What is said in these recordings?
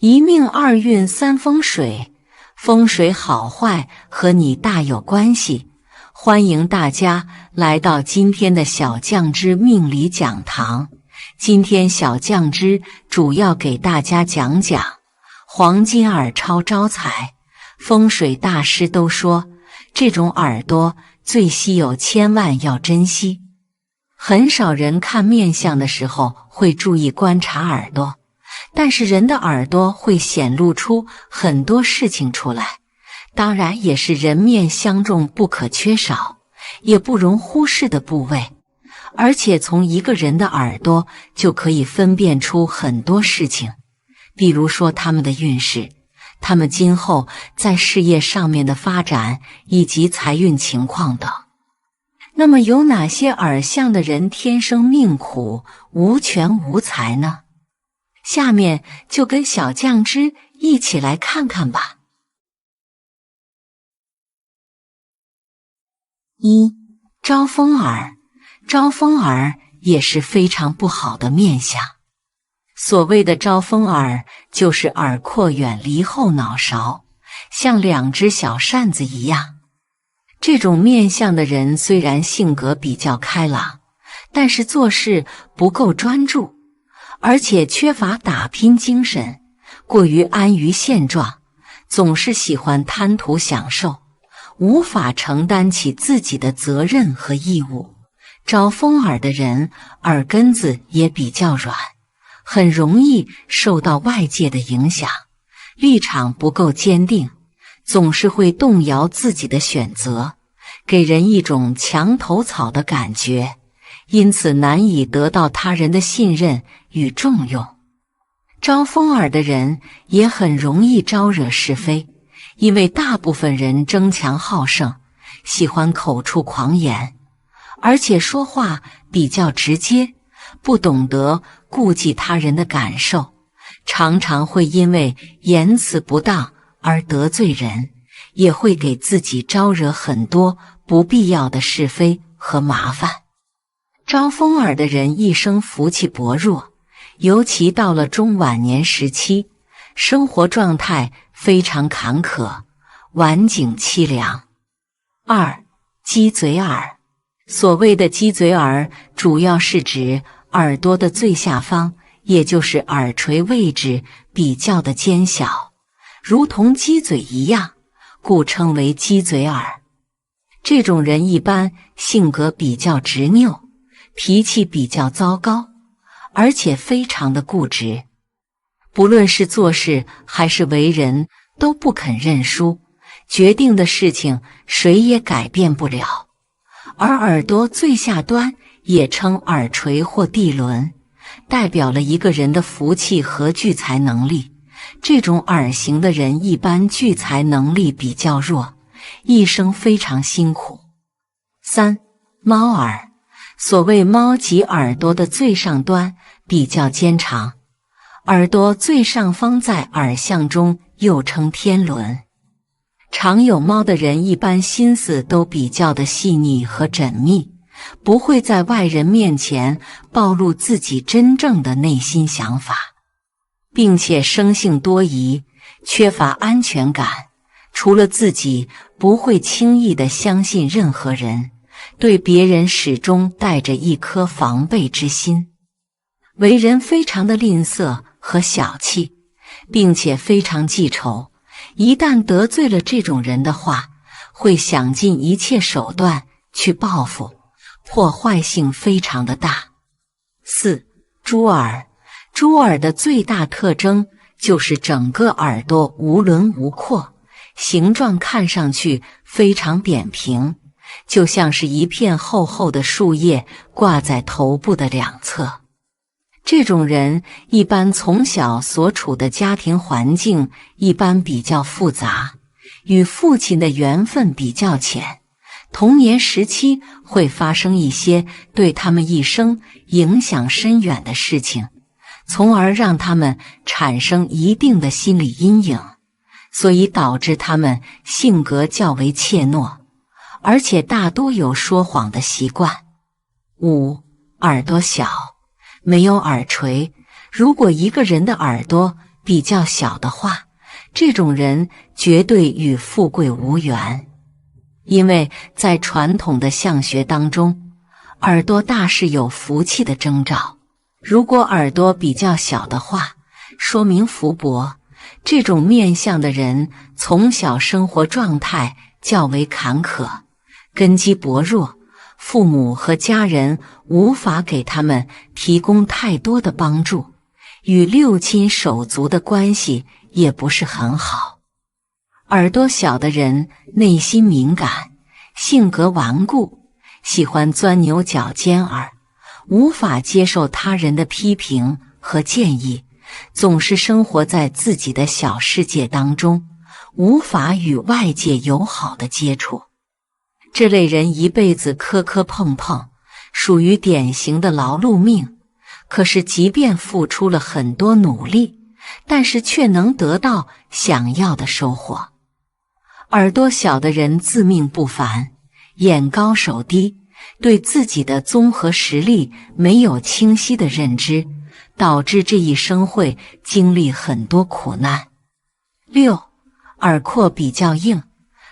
一命二运三风水，风水好坏和你大有关系。欢迎大家来到今天的小酱汁命理讲堂。今天小酱汁主要给大家讲讲黄金耳超招财。风水大师都说，这种耳朵最稀有，千万要珍惜。很少人看面相的时候会注意观察耳朵，但是人的耳朵会显露出很多事情出来，当然也是人面相中不可缺少也不容忽视的部位。而且从一个人的耳朵就可以分辨出很多事情，比如说他们的运势，他们今后在事业上面的发展以及财运情况等。那么有哪些耳相的人天生命苦，无权无财呢？下面就跟小酱汁一起来看看吧。一、招风耳。招风耳也是非常不好的面相。所谓的招风耳，就是耳廓远离后脑勺，像两只小扇子一样。这种面相的人虽然性格比较开朗，但是做事不够专注，而且缺乏打拼精神，过于安于现状，总是喜欢贪图享受，无法承担起自己的责任和义务。招风耳的人耳根子也比较软，很容易受到外界的影响，立场不够坚定，总是会动摇自己的选择，给人一种墙头草的感觉，因此难以得到他人的信任与重用。招风耳的人也很容易招惹是非，因为大部分人争强好胜，喜欢口出狂言，而且说话比较直接，不懂得顾及他人的感受，常常会因为言辞不当而得罪人，也会给自己招惹很多不必要的是非和麻烦。招风耳的人一生福气薄弱，尤其到了中晚年时期，生活状态非常坎坷，晚景凄凉。二、鸡嘴耳。所谓的鸡嘴耳，主要是指耳朵的最下方，也就是耳垂位置比较的尖小，如同鸡嘴一样，故称为鸡嘴耳。这种人一般性格比较执拗，脾气比较糟糕，而且非常的固执，不论是做事还是为人都不肯认输，决定的事情谁也改变不了。而耳朵最下端也称耳垂或地轮，代表了一个人的福气和聚财能力。这种耳型的人一般聚财能力比较弱，一生非常辛苦。三、猫耳。所谓猫即耳朵的最上端比较尖长，耳朵最上方在耳相中又称天轮。常有猫的人一般心思都比较的细腻和缜密，不会在外人面前暴露自己真正的内心想法，并且生性多疑，缺乏安全感，除了自己不会轻易地相信任何人，对别人始终带着一颗防备之心，为人非常的吝啬和小气，并且非常记仇。一旦得罪了这种人的话，会想尽一切手段去报复，破坏性非常的大。四、猪耳。猪耳的最大特征就是整个耳朵无轮无廓，形状看上去非常扁平，就像是一片厚厚的树叶挂在头部的两侧。这种人一般从小所处的家庭环境一般比较复杂，与父亲的缘分比较浅，童年时期会发生一些对他们一生影响深远的事情，从而让他们产生一定的心理阴影，所以导致他们性格较为怯懦，而且大多有说谎的习惯。五、耳朵小。没有耳垂，如果一个人的耳朵比较小的话，这种人绝对与富贵无缘。因为在传统的相学当中，耳朵大是有福气的征兆。如果耳朵比较小的话，说明福薄。这种面相的人从小生活状态较为坎坷，根基薄弱，父母和家人无法给他们提供太多的帮助，与六亲手足的关系也不是很好。耳朵小的人内心敏感，性格顽固，喜欢钻牛角尖儿，无法接受他人的批评和建议，总是生活在自己的小世界当中，无法与外界友好的接触。这类人一辈子磕磕碰碰，属于典型的劳碌命。可是即便付出了很多努力，但是却能得到想要的收获。耳朵小的人自命不凡，眼高手低，对自己的综合实力没有清晰的认知，导致这一生会经历很多苦难。6. 耳廓比较硬。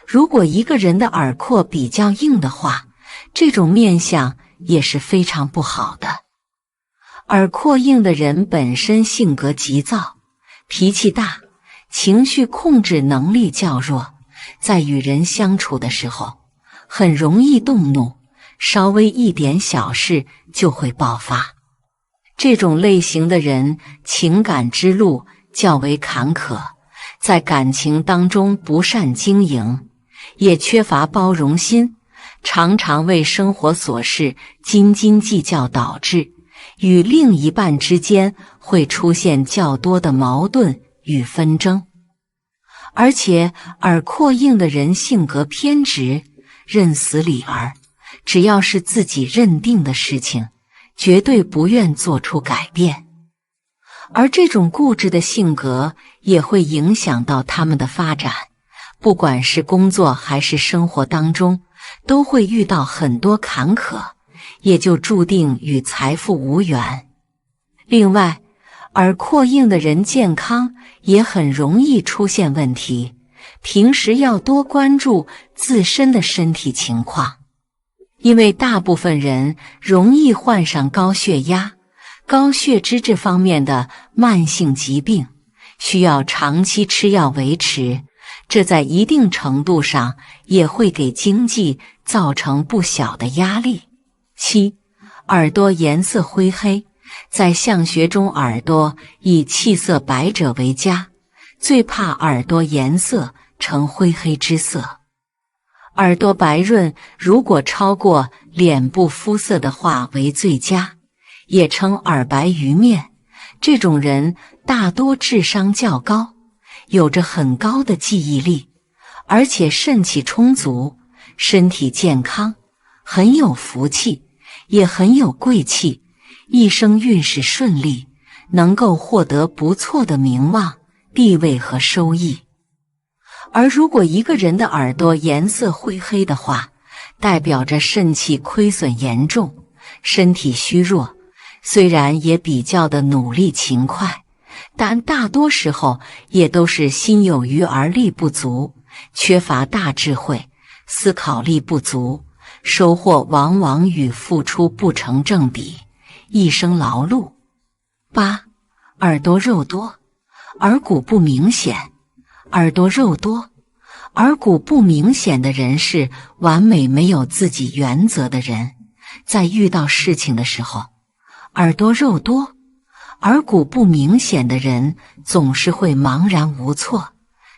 如果一个人的耳廓比较硬的话，这种面相也是非常不好的。耳廓硬的人本身性格急躁，脾气大，情绪控制能力较弱，在与人相处的时候很容易动怒，稍微一点小事就会爆发。这种类型的人情感之路较为坎坷，在感情当中不善经营，也缺乏包容心，常常为生活琐事斤斤计较，导致与另一半之间会出现较多的矛盾与纷争。而且耳廓硬的人性格偏执，认死理儿，只要是自己认定的事情，绝对不愿做出改变。而这种固执的性格也会影响到他们的发展，不管是工作还是生活当中，都会遇到很多坎坷，也就注定与财富无缘。另外，耳廓硬的人健康也很容易出现问题，平时要多关注自身的身体情况，因为大部分人容易患上高血压、高血脂这方面的慢性疾病，需要长期吃药维持，这在一定程度上也会给经济造成不小的压力。7. 耳朵颜色灰黑。在相学中，耳朵以气色白者为佳，最怕耳朵颜色呈灰黑之色。耳朵白润，如果超过脸部肤色的话为最佳，也称耳白鱼面。这种人大多智商较高，有着很高的记忆力，而且肾气充足，身体健康，很有福气，也很有贵气，一生运势顺利，能够获得不错的名望、地位和收益。而如果一个人的耳朵颜色灰黑的话，代表着肾气亏损严重，身体虚弱，虽然也比较的努力勤快，但大多时候也都是心有余而力不足，缺乏大智慧，思考力不足，收获往往与付出不成正比，一生劳碌。8. 耳朵肉多，耳骨不明显。耳朵肉多，耳骨不明显的人是完美没有自己原则的人，在遇到事情的时候，耳朵肉多，耳骨不明显的人总是会茫然无措，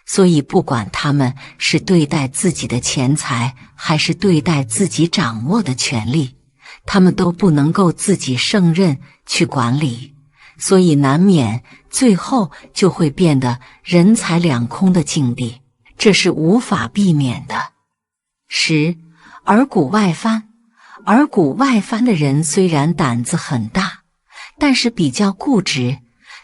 所以不管他们是对待自己的钱财，还是对待自己掌握的权利，他们都不能够自己胜任去管理，所以难免最后就会变得人财两空的境地，这是无法避免的。10. 耳骨外翻。耳骨外翻的人虽然胆子很大，但是比较固执，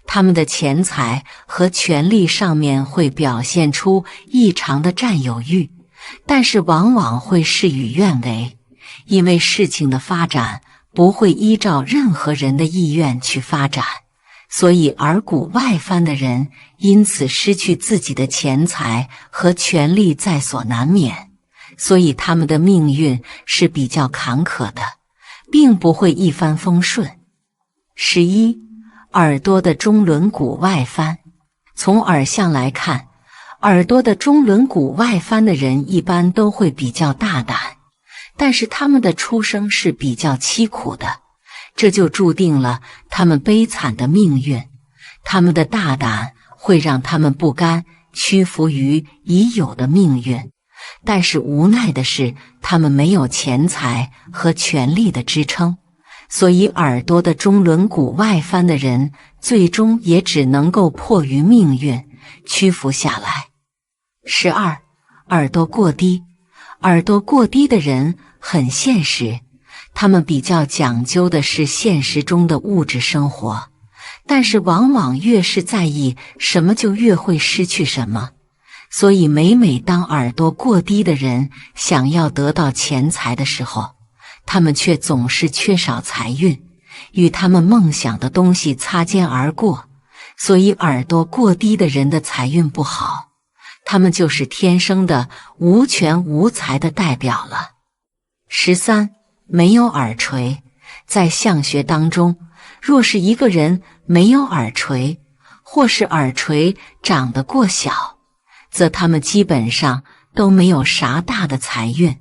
他们的钱财和权力上面会表现出异常的占有欲，但是往往会事与愿违，因为事情的发展不会依照任何人的意愿去发展，所以耳骨外翻的人因此失去自己的钱财和权力在所难免，所以他们的命运是比较坎坷的，并不会一帆风顺。11. 耳朵的中轮骨外翻。从耳相来看，耳朵的中轮骨外翻的人一般都会比较大胆，但是他们的出生是比较凄苦的，这就注定了他们悲惨的命运。他们的大胆会让他们不甘屈服于已有的命运，但是无奈的是，他们没有钱财和权力的支撑，所以耳朵的中轮骨外翻的人最终也只能够迫于命运屈服下来。12. 耳朵过低。耳朵过低的人很现实，他们比较讲究的是现实中的物质生活，但是往往越是在意什么就越会失去什么，所以每当耳朵过低的人想要得到钱财的时候，他们却总是缺少财运，与他们梦想的东西擦肩而过，所以耳朵过低的人的财运不好，他们就是天生的无权无财的代表了。13. 没有耳垂。在相学当中，若是一个人没有耳垂，或是耳垂长得过小，则他们基本上都没有啥大的财运，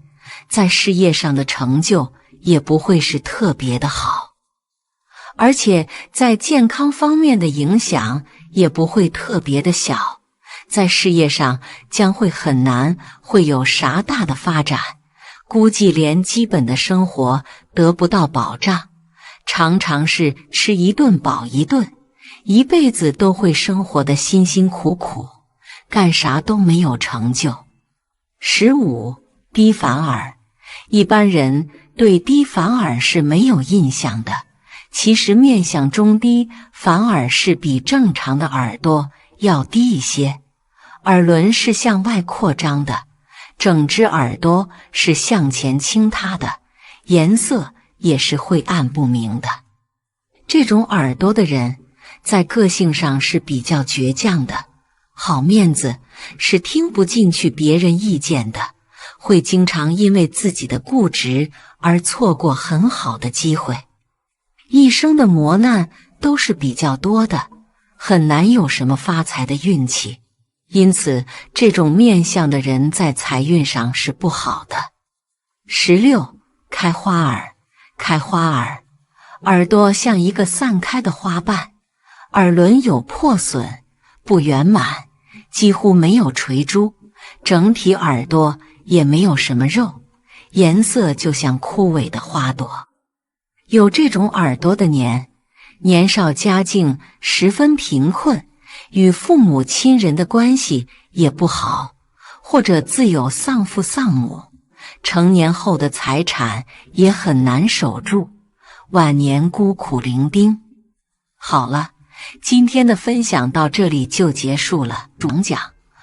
在事业上的成就也不会是特别的好，而且在健康方面的影响也不会特别的小，在事业上将会很难会有啥大的发展，估计连基本的生活得不到保障，常常是吃一顿饱一顿，一辈子都会生活的辛辛苦苦，干啥都没有成就。15. 低反耳。一般人对低反耳是没有印象的，其实面相中低反耳是比正常的耳朵要低一些，耳轮是向外扩张的，整只耳朵是向前倾塌的，颜色也是晦暗不明的。这种耳朵的人在个性上是比较倔强的，好面子，是听不进去别人意见的，会经常因为自己的固执而错过很好的机会。一生的磨难都是比较多的，很难有什么发财的运气，因此这种面相的人在财运上是不好的。16. 开花耳。开花耳，耳朵像一个散开的花瓣，耳轮有破损，不圆满，几乎没有垂珠，整体耳朵也没有什么肉，颜色就像枯萎的花朵。有这种耳朵的年少家境十分贫困，与父母亲人的关系也不好，或者自有丧父丧母，成年后的财产也很难守住，晚年孤苦伶仃。好了，今天的分享到这里就结束了。总讲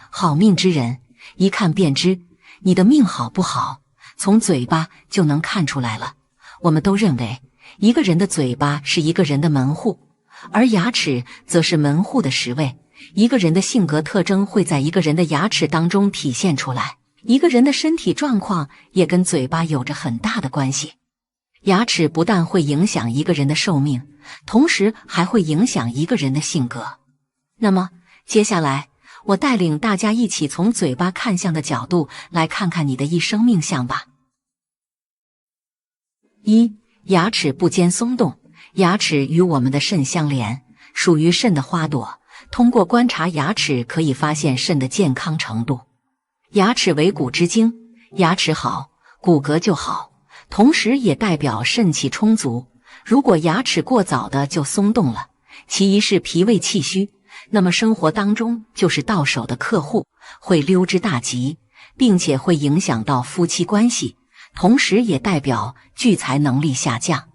好命之人一看便知，你的命好不好，从嘴巴就能看出来了。我们都认为一个人的嘴巴是一个人的门户，而牙齿则是门户的10位。一个人的性格特征会在一个人的牙齿当中体现出来，一个人的身体状况也跟嘴巴有着很大的关系。牙齿不但会影响一个人的寿命，同时还会影响一个人的性格。那么接下来我带领大家一起从嘴巴看相的角度来看看你的一生命相吧。1. 牙齿不坚松动。牙齿与我们的肾相连，属于肾的花朵，通过观察牙齿可以发现肾的健康程度。牙齿为骨之精，牙齿好，骨骼就好，同时也代表肾气充足。如果牙齿过早的就松动了，其一是脾胃气虚，那么生活当中就是到手的客户会溜之大吉，并且会影响到夫妻关系，同时也代表聚财能力下降。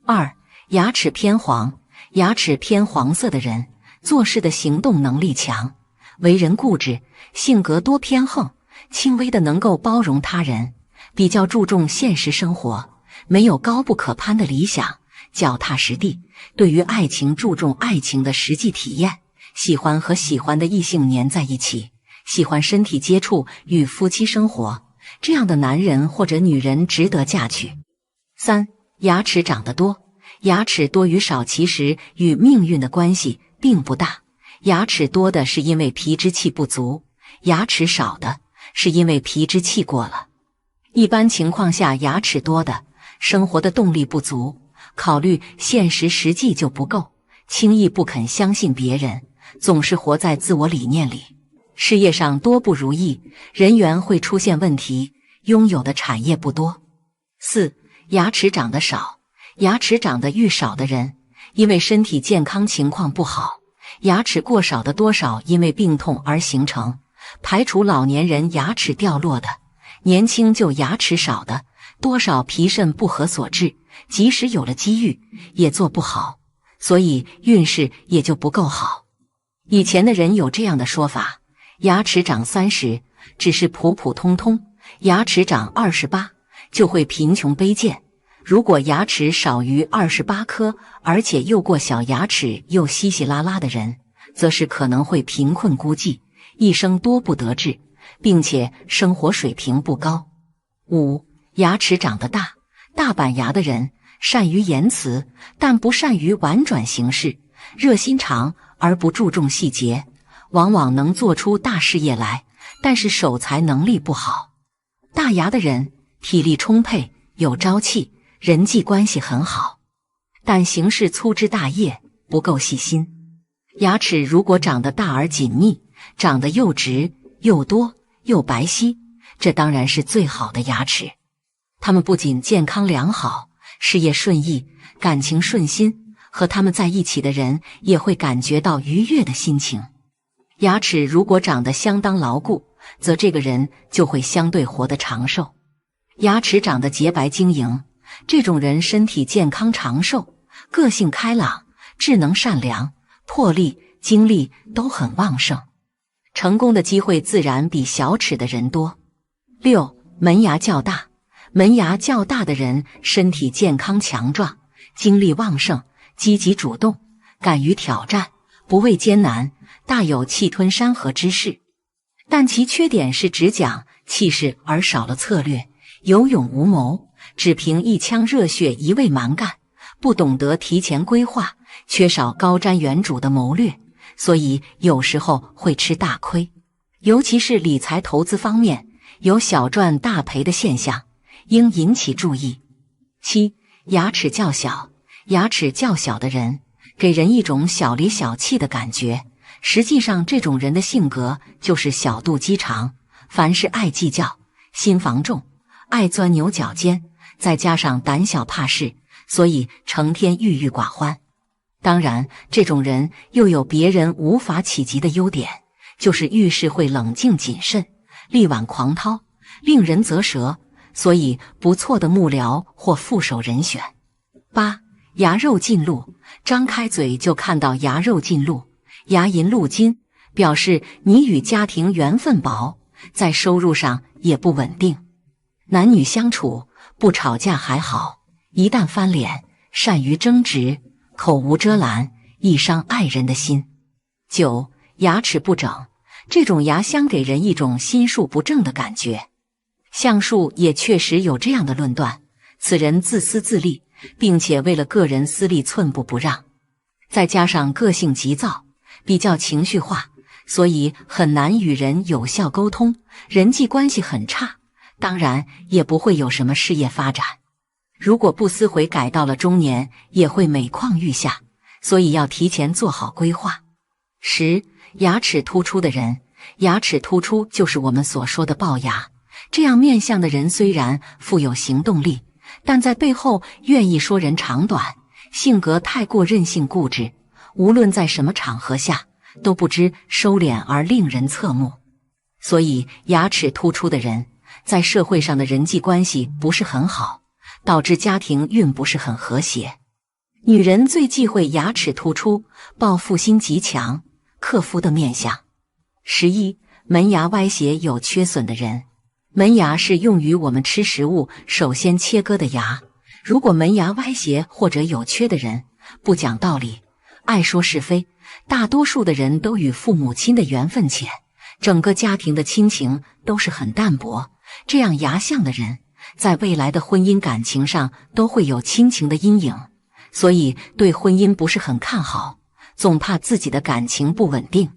2. 牙齿偏黄。牙齿偏黄色的人做事的行动能力强，为人固执，性格多偏横，轻微的能够包容他人，比较注重现实生活，没有高不可攀的理想，脚踏实地，对于爱情注重爱情的实际体验，喜欢和喜欢的异性黏在一起，喜欢身体接触与夫妻生活，这样的男人或者女人值得嫁娶。3. 牙齿长得多，牙齿多与少其实与命运的关系并不大，牙齿多的是因为皮脂气不足，牙齿少的是因为皮脂气过了。一般情况下，牙齿多的生活的动力不足，考虑现实实际就不够，轻易不肯相信别人，总是活在自我理念里，事业上多不如意，人缘会出现问题，拥有的产业不多。4. 牙齿长得少，牙齿长得愈少的人，因为身体健康情况不好，牙齿过少的多少因为病痛而形成，排除老年人牙齿掉落的，年轻就牙齿少的，多少脾肾不和所致，即使有了机遇也做不好，所以运势也就不够好。以前的人有这样的说法，牙齿长30只是普普通通，牙齿长28就会贫穷卑贱，如果牙齿少于28颗，而且又过小牙齿又稀稀拉拉的人，则是可能会贫困孤寂，一生多不得志，并且生活水平不高。5. 牙齿长得大，大板牙的人善于言辞，但不善于婉转行事，热心肠而不注重细节，往往能做出大事业来，但是守财能力不好。大牙的人体力充沛，有朝气，人际关系很好，但行事粗枝大叶，不够细心。牙齿如果长得大而紧密，长得又直又多又白皙，这当然是最好的牙齿。他们不仅健康良好，事业顺意，感情顺心，和他们在一起的人也会感觉到愉悦的心情。牙齿如果长得相当牢固，则这个人就会相对活得长寿。牙齿长得洁白晶莹，这种人身体健康长寿，个性开朗，智能善良，魄力精力都很旺盛，成功的机会自然比小齿的人多。6. 门牙较大，门牙较大的人身体健康强壮，精力旺盛，积极主动，敢于挑战，不畏艰难，大有气吞山河之势。但其缺点是只讲气势而少了策略，有勇无谋，只凭一腔热血一味蛮干，不懂得提前规划，缺少高瞻远瞩的谋略，所以有时候会吃大亏，尤其是理财投资方面有小赚大赔的现象，应引起注意。7. 牙齿较小，牙齿较小的人给人一种小里小气的感觉，实际上这种人的性格就是小肚鸡肠，凡事爱计较，心防重，爱钻牛角尖，再加上胆小怕事，所以成天郁郁寡欢。当然，这种人又有别人无法企及的优点，就是遇事会冷静谨慎，力挽狂涛，令人啧舌，所以不错的幕僚或副手人选。8. 牙肉尽露，张开嘴就看到牙肉尽露，牙龈露金，表示你与家庭缘分薄，在收入上也不稳定。男女相处不吵架还好，一旦翻脸，善于争执，口无遮拦，易伤爱人的心。9. 牙齿不整，这种牙相给人一种心术不正的感觉。相术也确实有这样的论断，此人自私自利，并且为了个人私利寸步不让，再加上个性急躁，比较情绪化，所以很难与人有效沟通，人际关系很差，当然也不会有什么事业发展。如果不思悔改到了中年，也会每况愈下，所以要提前做好规划。10. 牙齿突出的人，牙齿突出就是我们所说的龅牙，这样面相的人虽然富有行动力，但在背后愿意说人长短，性格太过任性固执，无论在什么场合下都不知收敛而令人侧目。所以牙齿突出的人在社会上的人际关系不是很好，导致家庭运不是很和谐。女人最忌讳牙齿突出、报复心极强、克夫的面相。11. 门牙歪斜有缺损的人，门牙是用于我们吃食物首先切割的牙，如果门牙歪斜或者有缺的人，不讲道理，爱说是非，大多数的人都与父母亲的缘分浅，整个家庭的亲情都是很淡薄，这样牙相的人在未来的婚姻感情上都会有亲情的阴影，所以对婚姻不是很看好，总怕自己的感情不稳定。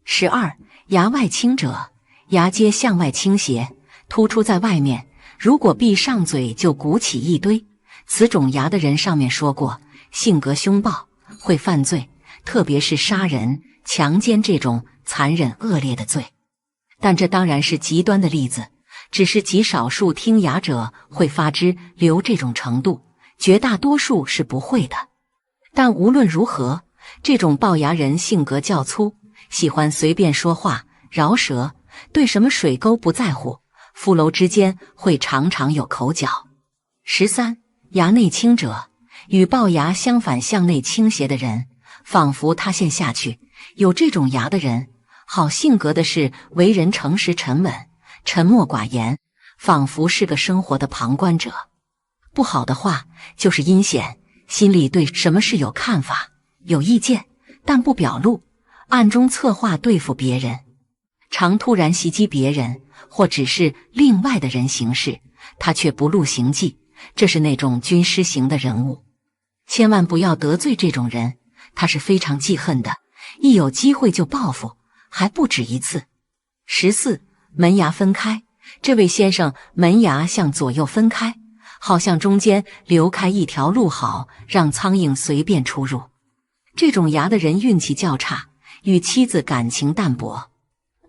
12. 牙外倾者，牙皆向外倾斜，突出在外面，如果闭上嘴就鼓起一堆。此种牙的人上面说过，性格凶暴，会犯罪，特别是杀人、强奸这种残忍恶劣的罪。但这当然是极端的例子，只是极少数听牙者会发之流这种程度，绝大多数是不会的。但无论如何，这种龅牙人性格较粗，喜欢随便说话，饶舌，对什么水沟不在乎，夫楼之间会常常有口角。13. 牙内倾者，与龅牙相反向内倾斜的人，仿佛塌陷下去。有这种牙的人，好性格的是为人诚实沉稳，沉默寡言，仿佛是个生活的旁观者。不好的话就是阴险，心里对什么事有看法，有意见，但不表露，暗中策划对付别人，常突然袭击别人，或只是另外的人行事，他却不露行迹，这是那种军师型的人物。千万不要得罪这种人，他是非常记恨的，一有机会就报复，还不止一次。14. 门牙分开，这位先生门牙向左右分开，好像中间留开一条路，好让苍蝇随便出入。这种牙的人运气较差，与妻子感情淡薄，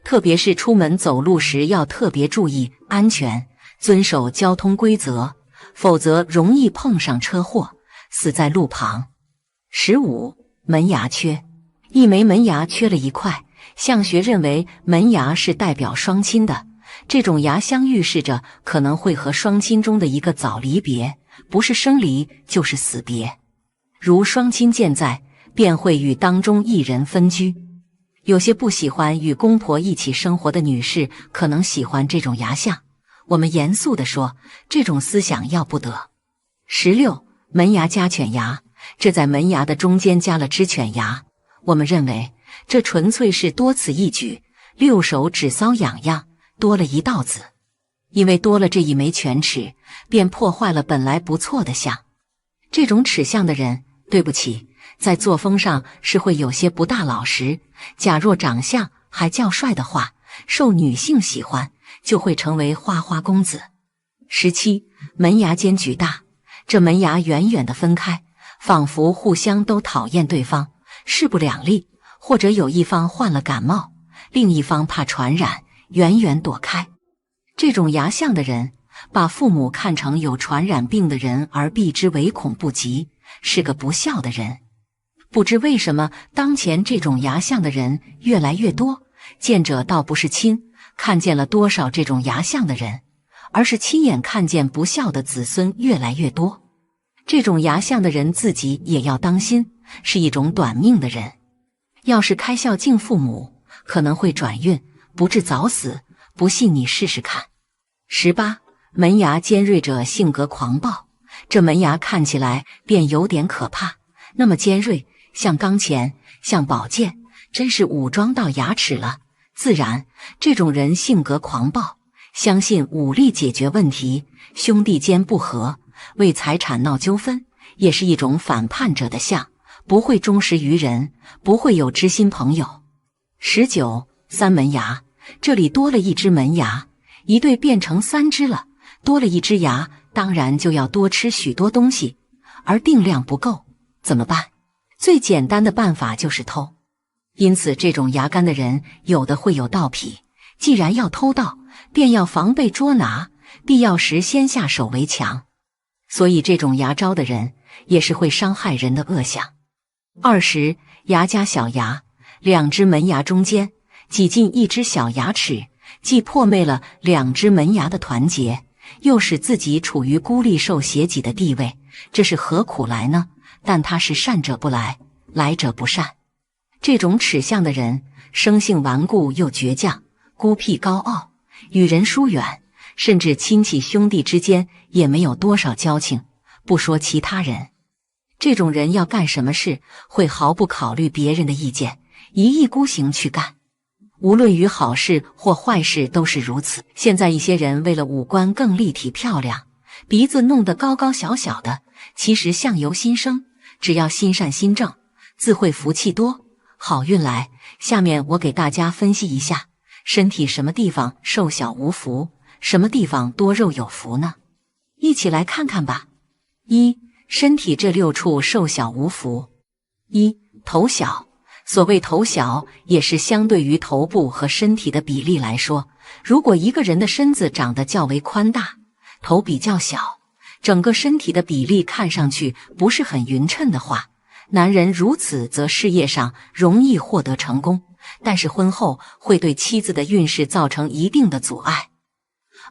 特别是出门走路时要特别注意安全，遵守交通规则，否则容易碰上车祸，死在路旁。15. 门牙缺，一枚门牙缺了一块，相学认为门牙是代表双亲的，这种牙相预示着可能会和双亲中的一个早离别，不是生离就是死别。如双亲健在，便会与当中一人分居。有些不喜欢与公婆一起生活的女士可能喜欢这种牙相，我们严肃地说，这种思想要不得。16. 门牙加犬牙，这在门牙的中间加了只犬牙，我们认为这纯粹是多此一举，六手指搔痒痒，多了一道子。因为多了这一枚犬齿，便破坏了本来不错的相。这种齿相的人，对不起，在作风上是会有些不大老实，假若长相还较帅的话，受女性喜欢，就会成为花花公子。17. 门牙间距大，这门牙远远地分开，仿佛互相都讨厌对方，势不两立，或者有一方患了感冒，另一方怕传染，远远躲开。这种牙相的人，把父母看成有传染病的人而避之唯恐不及，是个不孝的人。不知为什么当前这种牙相的人越来越多，见者倒不是亲看见了多少这种牙相的人，而是亲眼看见不孝的子孙越来越多。这种牙相的人自己也要当心，是一种短命的人。要是开孝敬父母，可能会转运，不致早死，不信你试试看。18. 门牙尖锐者性格狂暴，这门牙看起来便有点可怕，那么尖锐，像钢钳，像宝剑，真是武装到牙齿了。自然，这种人性格狂暴，相信武力解决问题，兄弟间不和，为财产闹纠纷，也是一种反叛者的相，不会忠实于人，不会有知心朋友。19. 三门牙，这里多了一只门牙，一对变成3只了，多了一只牙，当然就要多吃许多东西，而定量不够，怎么办？最简单的办法就是偷。因此这种牙干的人，有的会有盗癖，既然要偷盗，便要防备捉拿，必要时先下手为强。所以这种牙招的人，也是会伤害人的恶相。20. 牙加小牙，两只门牙中间挤进一只小牙齿，既破灭了两只门牙的团结，又使自己处于孤立受胁己的地位，这是何苦来呢？但他是善者不来，来者不善。这种齿相的人，生性顽固又倔强，孤僻高傲，与人疏远，甚至亲戚兄弟之间也没有多少交情，不说其他人。这种人要干什么事，会毫不考虑别人的意见，一意孤行去干。无论于好事或坏事都是如此。现在一些人为了五官更立体漂亮，鼻子弄得高高小小的，其实相由心生，只要心善心正，自会福气多，好运来。下面我给大家分析一下，身体什么地方瘦小无福，什么地方多肉有福呢？一起来看看吧。一、身体这6处瘦小无福。一、头小。所谓头小，也是相对于头部和身体的比例来说，如果一个人的身子长得较为宽大，头比较小，整个身体的比例看上去不是很匀称的话，男人如此则事业上容易获得成功，但是婚后会对妻子的运势造成一定的阻碍。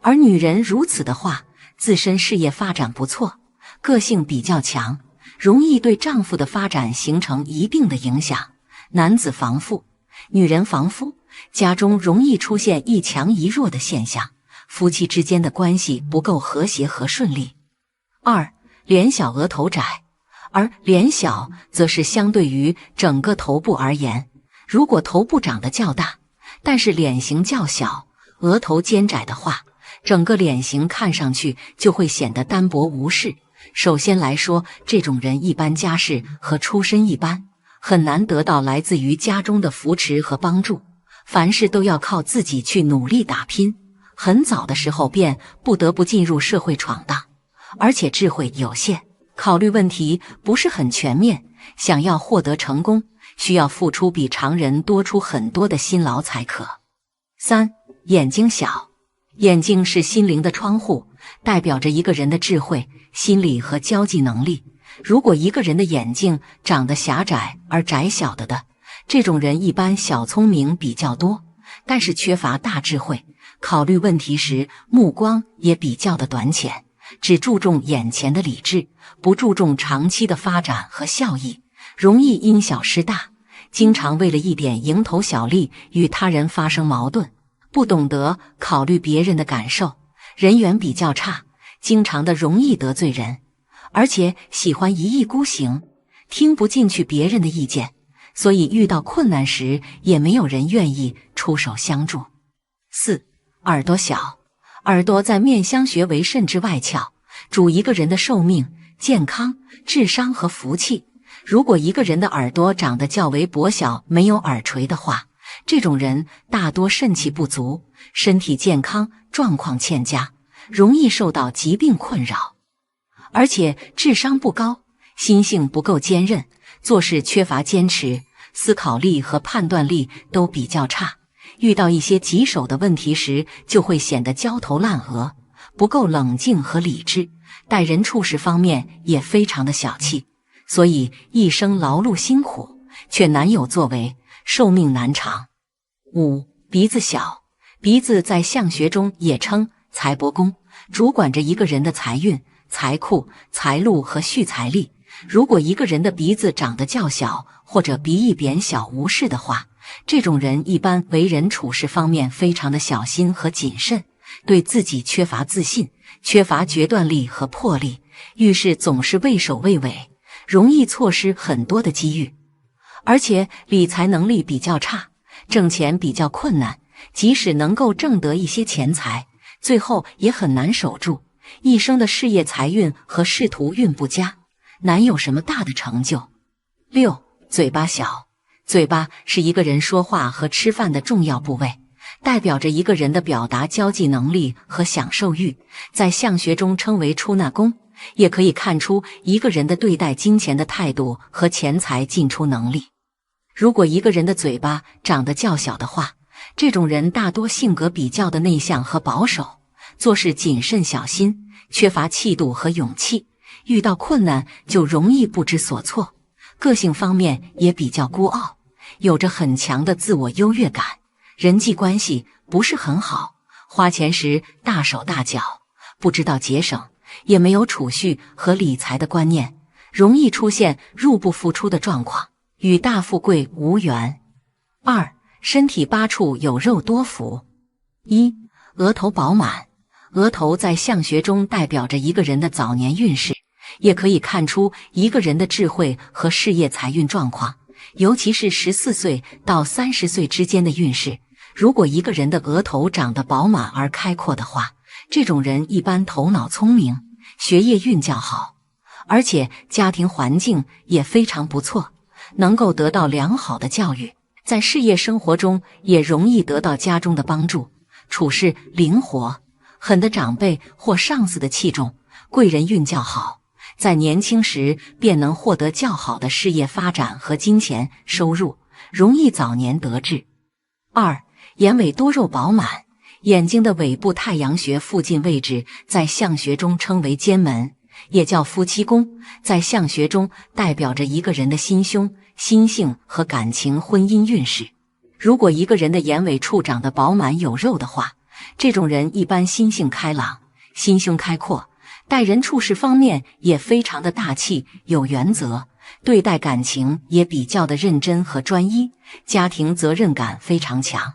而女人如此的话，自身事业发展不错，个性比较强，容易对丈夫的发展形成一定的影响。男子防富，女人防夫，家中容易出现一强一弱的现象，夫妻之间的关系不够和谐和顺利。二、脸小额头窄。而脸小则是相对于整个头部而言，如果头部长得较大，但是脸型较小，额头尖窄的话，整个脸型看上去就会显得单薄无势。首先来说，这种人一般家世和出身一般，很难得到来自于家中的扶持和帮助，凡事都要靠自己去努力打拼，很早的时候便不得不进入社会闯荡，而且智慧有限，考虑问题不是很全面，想要获得成功，需要付出比常人多出很多的辛劳才可。三、眼睛小。眼睛是心灵的窗户，代表着一个人的智慧、心理和交际能力。如果一个人的眼睛长得狭窄而窄小的，这种人一般小聪明比较多，但是缺乏大智慧，考虑问题时目光也比较的短浅，只注重眼前的理智，不注重长期的发展和效益，容易因小失大，经常为了一点蝇头小利与他人发生矛盾，不懂得考虑别人的感受，人缘比较差，经常的容易得罪人，而且喜欢一意孤行，听不进去别人的意见，所以遇到困难时也没有人愿意出手相助。四、耳朵小。耳朵在面相学为肾之外窍，主一个人的寿命、健康、智商和福气。如果一个人的耳朵长得较为薄小，没有耳垂的话，这种人大多肾气不足，身体健康状况欠佳，容易受到疾病困扰，而且智商不高，心性不够坚韧，做事缺乏坚持，思考力和判断力都比较差，遇到一些棘手的问题时就会显得焦头烂额，不够冷静和理智，待人处事方面也非常的小气，所以一生劳碌辛苦，却难有作为，寿命难长。五、鼻子小。鼻子在相学中也称财帛宫，主管着一个人的财运、财库、财路和蓄财力。如果一个人的鼻子长得较小，或者鼻翼扁小无视的话，这种人一般为人处事方面非常的小心和谨慎，对自己缺乏自信，缺乏决断力和魄力，遇事总是畏首畏尾，容易错失很多的机遇，而且理财能力比较差，挣钱比较困难，即使能够挣得一些钱财，最后也很难守住，一生的事业财运和仕途运不佳，难有什么大的成就。六、嘴巴小。嘴巴是一个人说话和吃饭的重要部位，代表着一个人的表达交际能力和享受欲，在相学中称为出纳宫，也可以看出一个人的对待金钱的态度和钱财进出能力。如果一个人的嘴巴长得较小的话，这种人大多性格比较的内向和保守，做事谨慎小心，缺乏气度和勇气，遇到困难就容易不知所措，个性方面也比较孤傲，有着很强的自我优越感，人际关系不是很好，花钱时大手大脚，不知道节省，也没有储蓄和理财的观念，容易出现入不敷出的状况，与大富贵无缘。二、身体8处有肉多福。一、额头饱满。额头在相学中代表着一个人的早年运势，也可以看出一个人的智慧和事业财运状况，尤其是14岁到30岁之间的运势。如果一个人的额头长得饱满而开阔的话，这种人一般头脑聪明，学业运较好，而且家庭环境也非常不错，能够得到良好的教育，在事业生活中也容易得到家中的帮助，处事灵活，很得长辈或上司的器重，贵人运较好，在年轻时便能获得较好的事业发展和金钱收入，容易早年得志。2. 眼尾多肉饱满，眼睛的尾部太阳穴附近位置在相学中称为奸门，也叫夫妻宫，在相学中代表着一个人的心胸、心性和感情婚姻运势。如果一个人的眼尾处长得饱满有肉的话，这种人一般心性开朗，心胸开阔，待人处事方面也非常的大气有原则，对待感情也比较的认真和专一，家庭责任感非常强。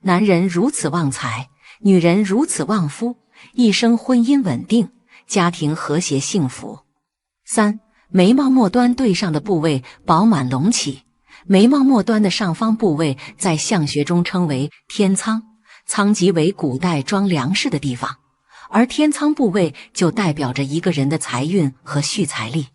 男人如此旺财，女人如此旺夫，一生婚姻稳定，家庭和谐幸福。3. 眉毛末端对上的部位饱满隆起，眉毛末端的上方部位在相学中称为天仓，仓即为古代装粮食的地方，而天仓部位就代表着一个人的财运和蓄财力。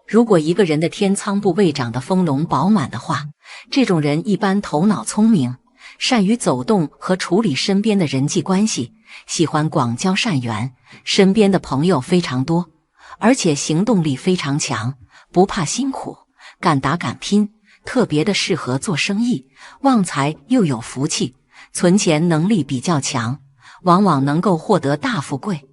如果一个人的天仓部位长得丰隆饱满的话，这种人一般头脑聪明，善于走动和处理身边的人际关系，喜欢广交善缘，身边的朋友非常多，而且行动力非常强，不怕辛苦，敢打敢拼，特别的适合做生意，旺财又有福气，存钱能力比较强，往往能够获得大富贵。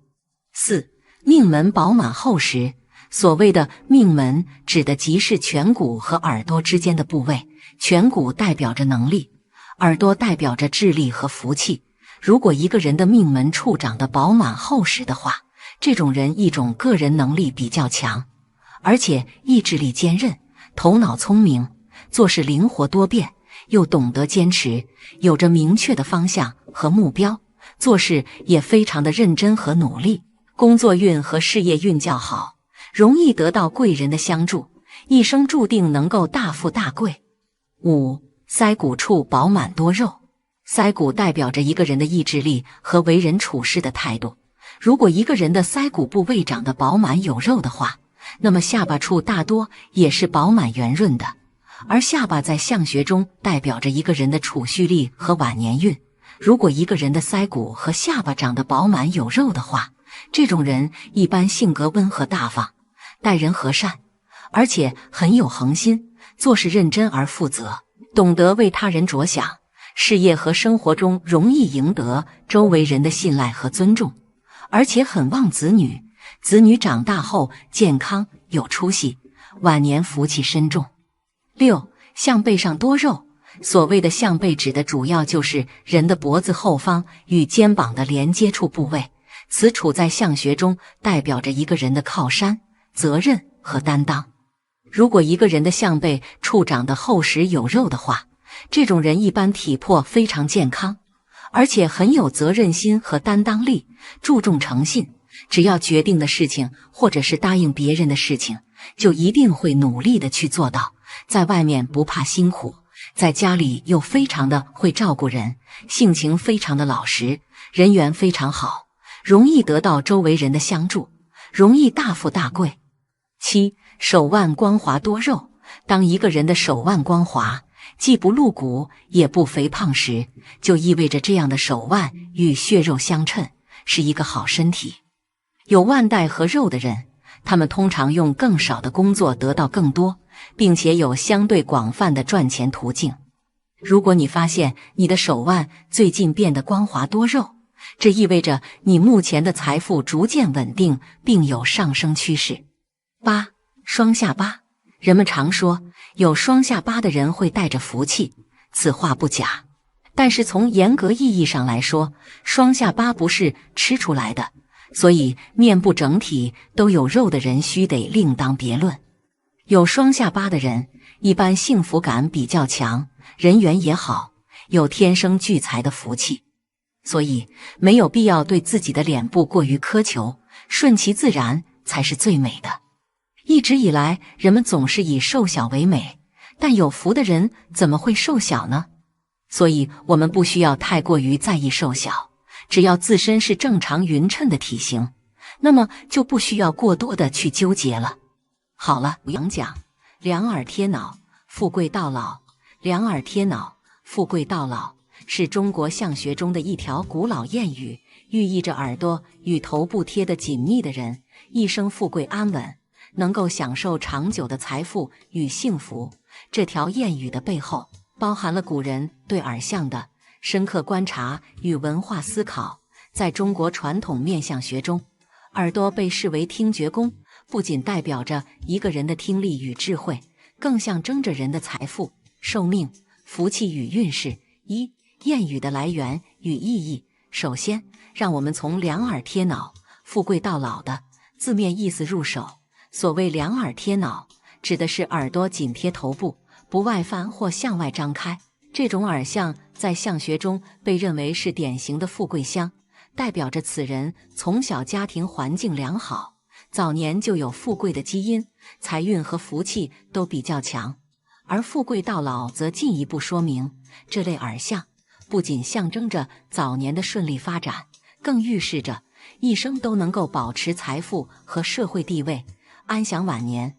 4. 命门饱满厚实，所谓的命门指的即是颧骨和耳朵之间的部位，颧骨代表着能力，耳朵代表着智力和福气。如果一个人的命门处长得饱满厚实的话，这种人一种个人能力比较强，而且意志力坚韧，头脑聪明，做事灵活多变，又懂得坚持，有着明确的方向和目标，做事也非常的认真和努力，工作运和事业运较好，容易得到贵人的相助，一生注定能够大富大贵。5. 腮骨处饱满多肉，腮骨代表着一个人的意志力和为人处事的态度。如果一个人的腮骨部位长得饱满有肉的话，那么下巴处大多也是饱满圆润的，而下巴在相学中代表着一个人的储蓄力和晚年运。如果一个人的腮骨和下巴长得饱满有肉的话，这种人一般性格温和大方，待人和善，而且很有恒心，做事认真而负责，懂得为他人着想，事业和生活中容易赢得周围人的信赖和尊重，而且很旺子女，子女长大后健康有出息，晚年福气深重。6. 项背上多肉，所谓的项背指的主要就是人的脖子后方与肩膀的连接处部位，此处在相学中代表着一个人的靠山、责任和担当。如果一个人的项背处长得厚实有肉的话，这种人一般体魄非常健康，而且很有责任心和担当力，注重诚信，只要决定的事情或者是答应别人的事情，就一定会努力的去做到，在外面不怕辛苦，在家里又非常的会照顾人，性情非常的老实，人缘非常好，容易得到周围人的相助，容易大富大贵。7. 手腕光滑多肉，当一个人的手腕光滑，既不露骨也不肥胖时，就意味着这样的手腕与血肉相称，是一个好身体。有腕带和肉的人，他们通常用更少的工作得到更多，并且有相对广泛的赚钱途径。如果你发现你的手腕最近变得光滑多肉，这意味着你目前的财富逐渐稳定并有上升趋势。8. 双下巴，人们常说有双下巴的人会带着福气，此话不假，但是从严格意义上来说，双下巴不是吃出来的，所以面部整体都有肉的人须得另当别论。有双下巴的人一般幸福感比较强，人缘也好，有天生聚财的福气，所以没有必要对自己的脸部过于苛求，顺其自然才是最美的。一直以来，人们总是以瘦小为美，但有福的人怎么会瘦小呢？所以，我们不需要太过于在意瘦小，只要自身是正常匀称的体型，那么就不需要过多的去纠结了。好了，讲两耳贴脑，富贵到老。两耳贴脑，富贵到老，是中国相学中的一条古老谚语，寓意着耳朵与头部贴得紧密的人一生富贵安稳，能够享受长久的财富与幸福。这条谚语的背后，包含了古人对耳相的深刻观察与文化思考。在中国传统面相学中，耳朵被视为听觉宫，不仅代表着一个人的听力与智慧，更象征着人的财富、寿命、福气与运势。谚语的来源与意义。首先，让我们从两耳贴脑，富贵到老的字面意思入手。所谓两耳贴脑，指的是耳朵紧贴头部，不外翻或向外张开。这种耳相在相学中被认为是典型的富贵相，代表着此人从小家庭环境良好，早年就有富贵的基因，财运和福气都比较强。而富贵到老则进一步说明，这类耳相不仅象征着早年的顺利发展，更预示着一生都能够保持财富和社会地位，安享晚年。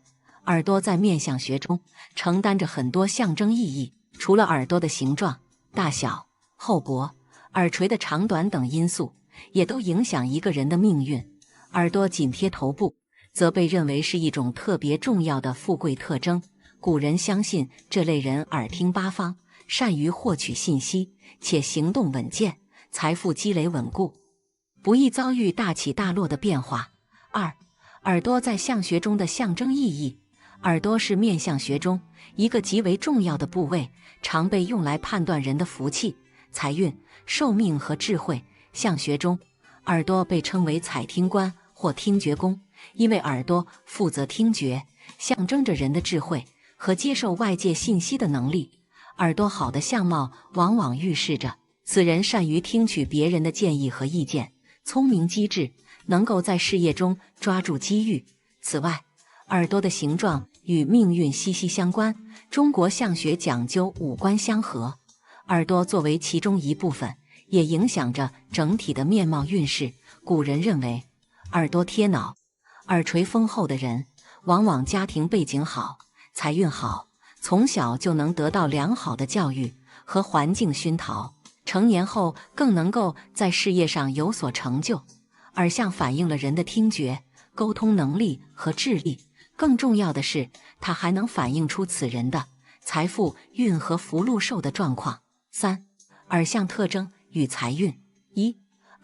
耳朵在面相学中承担着很多象征意义，除了耳朵的形状、大小、厚薄、耳垂的长短等因素，也都影响一个人的命运。耳朵紧贴头部，则被认为是一种特别重要的富贵特征。古人相信这类人耳听八方，善于获取信息，且行动稳健，财富积累稳固，不易遭遇大起大落的变化。耳朵在相学中的象征意义。耳朵是面相学中一个极为重要的部位，常被用来判断人的福气、财运、寿命和智慧。相学中，耳朵被称为采听官或听觉宫，因为耳朵负责听觉，象征着人的智慧和接受外界信息的能力。耳朵好的相貌往往预示着此人善于听取别人的建议和意见，聪明机智，能够在事业中抓住机遇。此外，耳朵的形状与命运息息相关。中国相学讲究五官相合，耳朵作为其中一部分，也影响着整体的面貌运势。古人认为，耳朵贴脑、耳垂丰厚的人，往往家庭背景好，财运好，从小就能得到良好的教育和环境熏陶，成年后更能够在事业上有所成就。耳相反映了人的听觉、沟通能力和智力，更重要的是，它还能反映出此人的财富运和福禄寿的状况。耳相特征与财运。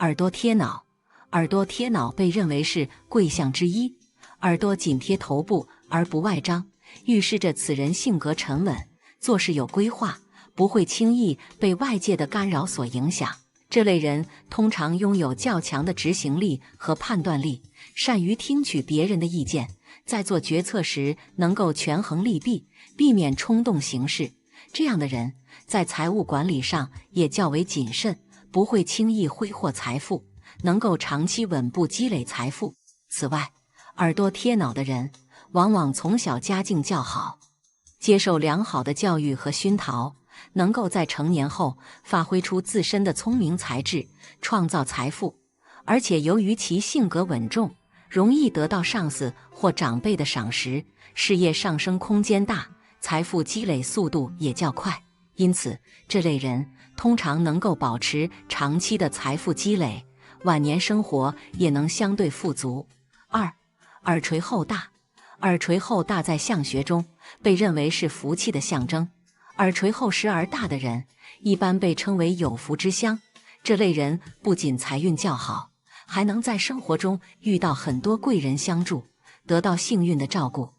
耳朵贴脑。耳朵贴脑被认为是贵相之一，耳朵紧贴头部而不外张，预示着此人性格沉稳，做事有规划，不会轻易被外界的干扰所影响。这类人通常拥有较强的执行力和判断力，善于听取别人的意见，在做决策时能够权衡利弊，避免冲动行事。这样的人在财务管理上也较为谨慎，不会轻易挥霍财富，能够长期稳步积累财富。此外，耳朵贴脑的人往往从小家境较好，接受良好的教育和熏陶，能够在成年后发挥出自身的聪明才智，创造财富。而且由于其性格稳重，容易得到上司或长辈的赏识，事业上升空间大，财富积累速度也较快。因此，这类人通常能够保持长期的财富积累，晚年生活也能相对富足。耳垂厚大。耳垂厚大在相学中被认为是福气的象征，耳垂厚实而大的人一般被称为有福之相。这类人不仅财运较好，还能在生活中遇到很多贵人相助，得到幸运的照顾。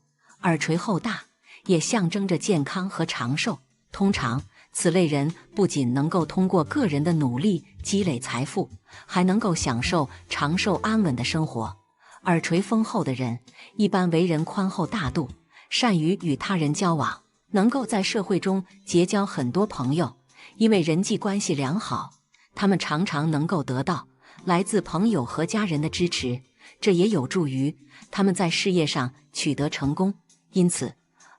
耳垂厚大也象征着健康和长寿，通常此类人不仅能够通过个人的努力积累财富，还能够享受长寿安稳的生活。耳垂丰厚的人一般为人宽厚大度，善于与他人交往，能够在社会中结交很多朋友。因为人际关系良好，他们常常能够得到来自朋友和家人的支持，这也有助于他们在事业上取得成功。因此，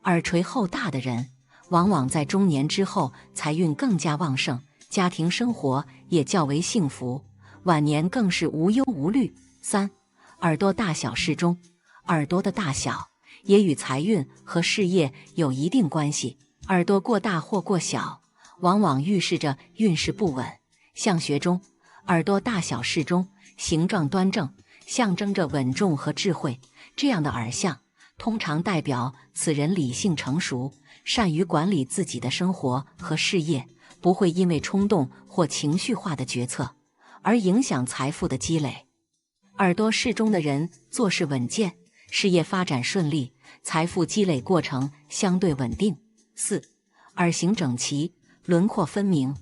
耳垂后大的人往往在中年之后财运更加旺盛，家庭生活也较为幸福，晚年更是无忧无虑。3. 耳朵大小适中，耳朵的大小也与财运和事业有一定关系。耳朵过大或过小，往往预示着运势不稳。相学中，耳朵大小适中，形状端正，象征着稳重和智慧。这样的耳相通常代表此人理性成熟，善于管理自己的生活和事业，不会因为冲动或情绪化的决策而影响财富的积累。耳朵适中的人做事稳健，事业发展顺利，财富积累过程相对稳定。4. 耳形整齐，轮廓分明。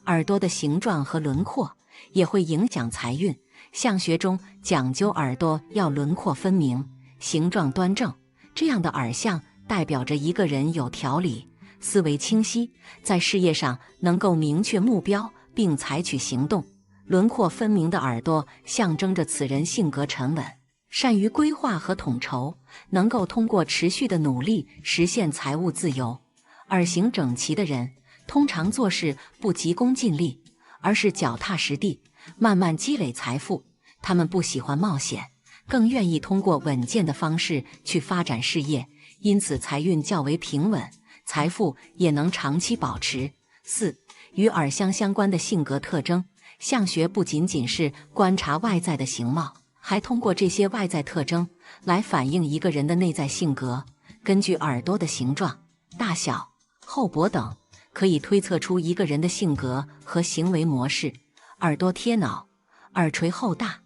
耳朵的形状和轮廓也会影响财运。相学中讲究耳朵要轮廓分明，形状端正，这样的耳相代表着一个人有条理，思维清晰，在事业上能够明确目标并采取行动。轮廓分明的耳朵象征着此人性格沉稳，善于规划和统筹，能够通过持续的努力实现财务自由。耳形整齐的人通常做事不急功近利，而是脚踏实地，慢慢积累财富。他们不喜欢冒险，更愿意通过稳健的方式去发展事业，因此财运较为平稳，财富也能长期保持。4. 与耳相相关的性格特征。相学不仅仅是观察外在的形貌，还通过这些外在特征来反映一个人的内在性格。根据耳朵的形状、大小、厚薄等，可以推测出一个人的性格和行为模式。耳朵贴脑，耳垂后大，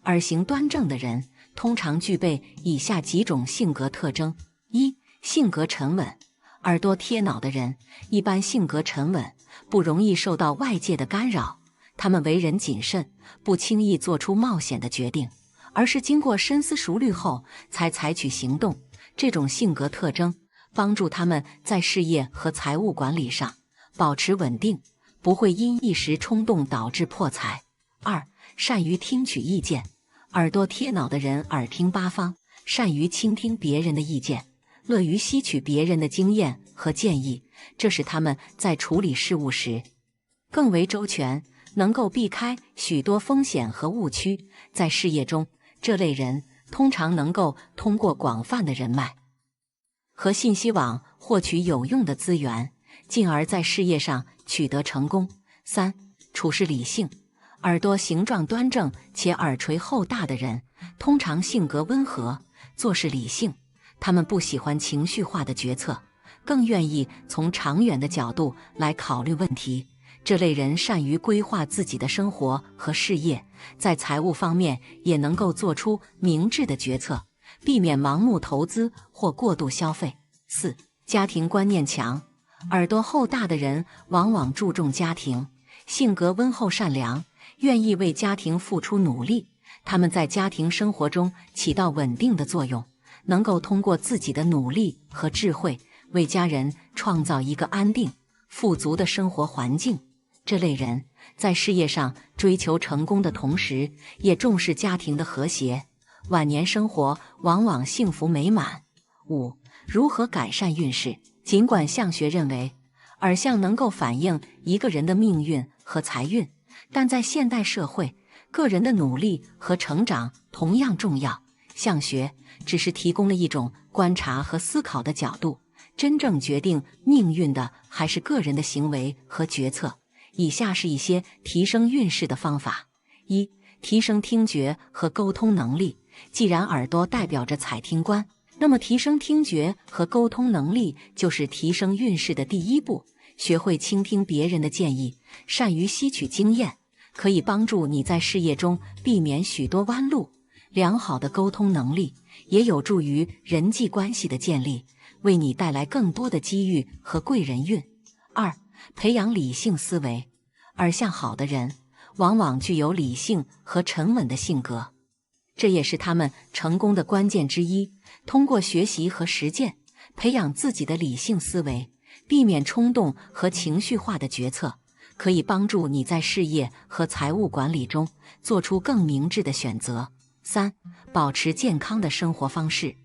耳形端正的人通常具备以下几种性格特征。1. 性格沉稳。耳朵贴脑的人一般性格沉稳，不容易受到外界的干扰。他们为人谨慎，不轻易做出冒险的决定，而是经过深思熟虑后才采取行动。这种性格特征帮助他们在事业和财务管理上保持稳定，不会因一时冲动导致破财。2. 善于听取意见。耳朵贴脑的人耳听八方，善于倾听别人的意见，乐于吸取别人的经验和建议，这使他们在处理事务时更为周全，能够避开许多风险和误区。在事业中，这类人通常能够通过广泛的人脉和信息网获取有用的资源，进而在事业上取得成功。3. 处事理性。耳朵形状端正且耳垂后大的人通常性格温和，做事理性，他们不喜欢情绪化的决策，更愿意从长远的角度来考虑问题。这类人善于规划自己的生活和事业，在财务方面也能够做出明智的决策，避免盲目投资或过度消费。4. 家庭观念强。耳朵后大的人往往注重家庭，性格温厚善良，愿意为家庭付出努力。他们在家庭生活中起到稳定的作用，能够通过自己的努力和智慧，为家人创造一个安定、富足的生活环境。这类人在事业上追求成功的同时，也重视家庭的和谐，晚年生活往往幸福美满。5. 如何改善运势？尽管相学认为耳相能够反映一个人的命运和财运，但在现代社会，个人的努力和成长同样重要。相学只是提供了一种观察和思考的角度，真正决定命运的还是个人的行为和决策。以下是一些提升运势的方法。1. 提升听觉和沟通能力。既然耳朵代表着采听官，那么提升听觉和沟通能力就是提升运势的第一步。学会倾听别人的建议，善于吸取经验，可以帮助你在事业中避免许多弯路。良好的沟通能力也有助于人际关系的建立，为你带来更多的机遇和贵人运。2. 培养理性思维。耳相好的人往往具有理性和沉稳的性格，这也是他们成功的关键之一。通过学习和实践，培养自己的理性思维，避免冲动和情绪化的决策，可以帮助你在事业和财务管理中做出更明智的选择。3、保持健康的生活方式。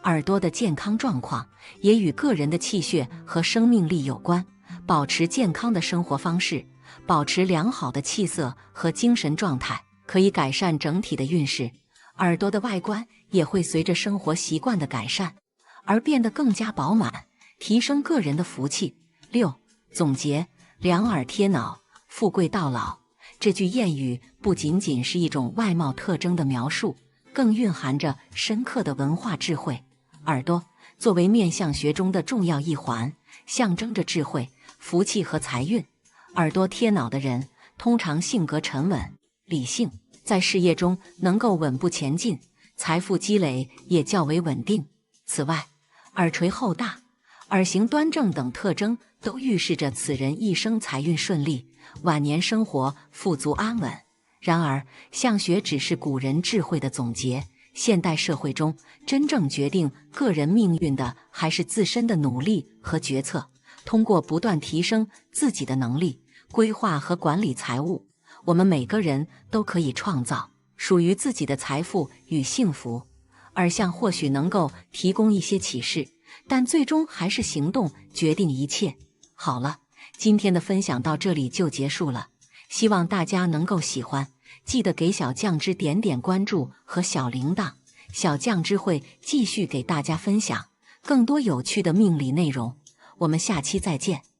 耳朵的健康状况也与个人的气血和生命力有关。保持健康的生活方式，保持良好的气色和精神状态，可以改善整体的运势。耳朵的外观也会随着生活习惯的改善而变得更加饱满，提升个人的福气。6、总结：两耳贴脑，富贵到老。这句谚语不仅仅是一种外貌特征的描述，更蕴含着深刻的文化智慧。耳朵作为面相学中的重要一环，象征着智慧、福气和财运。耳朵贴脑的人通常性格沉稳、理性，在事业中能够稳步前进，财富积累也较为稳定。此外，耳垂厚大、耳形端正等特征都预示着此人一生财运顺利，晚年生活富足安稳。然而，相学只是古人智慧的总结，现代社会中真正决定个人命运的还是自身的努力和决策。通过不断提升自己的能力，规划和管理财务，我们每个人都可以创造属于自己的财富与幸福。耳相或许能够提供一些启示，但最终还是行动决定一切。好了，今天的分享到这里就结束了，希望大家能够喜欢，记得给小酱汁点点关注和小铃铛，小酱汁会继续给大家分享更多有趣的命理内容。我们下期再见。